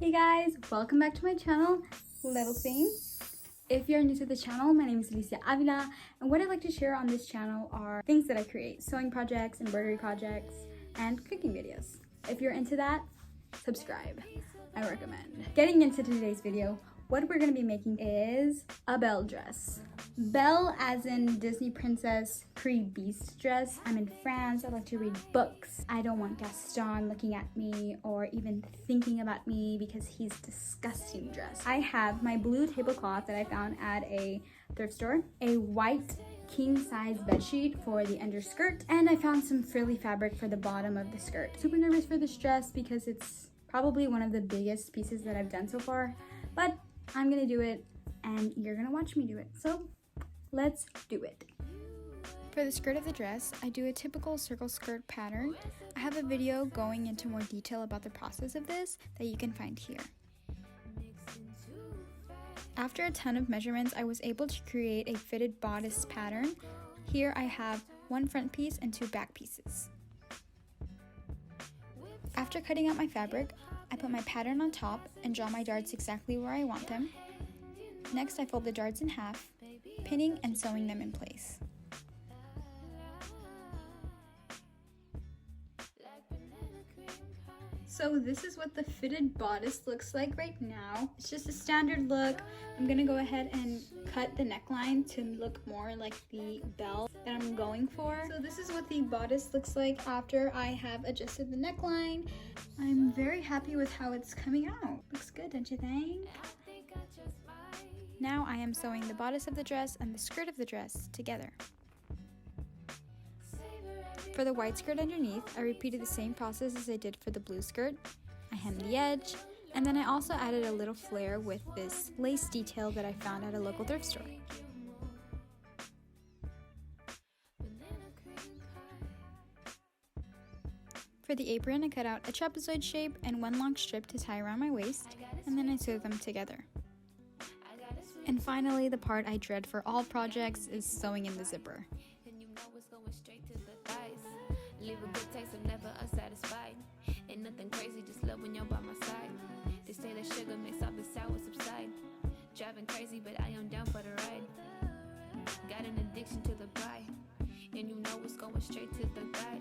Hey guys, welcome back to my channel, Little Things. If you're new to the channel, my name is Alicia Avila, and what I'd like to share on this channel are things that I create, sewing projects, embroidery projects, and cooking videos. If you're into that, subscribe, I recommend. Getting into today's video, what we're going to be making is a Belle dress. Belle as in Disney princess pre-Beast dress. I'm in France, I like to read books. I don't want Gaston looking at me or even thinking about me because he's disgusting dressed. I have my blue tablecloth that I found at a thrift store, a white king-size bedsheet for the underskirt, and I found some frilly fabric for the bottom of the skirt. Super nervous for this dress because it's probably one of the biggest pieces that I've done so far, but I'm gonna do it and you're gonna watch me do it. So let's do it. For the skirt of the dress, I do a typical circle skirt pattern. I have a video going into more detail about the process of this that you can find here. After a ton of measurements, I was able to create a fitted bodice pattern. Here I have one front piece and two back pieces. After cutting out my fabric, I put my pattern on top and draw my darts exactly where I want them. Next, I fold the darts in half, pinning and sewing them in place. So this is what the fitted bodice looks like right now. It's just a standard look. I'm gonna go ahead and cut the neckline to look more like the bell that I'm going for. So this is what the bodice looks like after I have adjusted the neckline. I'm very happy with how it's coming out. Looks good, don't you think? Now I am sewing the bodice of the dress and the skirt of the dress together. For the white skirt underneath, I repeated the same process as I did for the blue skirt. I hemmed the edge, and then I also added a little flare with this lace detail that I found at a local thrift store. For the apron, I cut out a trapezoid shape and one long strip to tie around my waist, and then I sewed them together. And finally, the part I dread for all projects is sewing in the zipper. Leave a good taste, I'm never unsatisfied. Ain't nothing crazy, just love when you're by my side. They say that sugar makes all the sour subside. Driving crazy, but I am down for the ride. Got an addiction to the pie, and you know it's going straight to the thigh.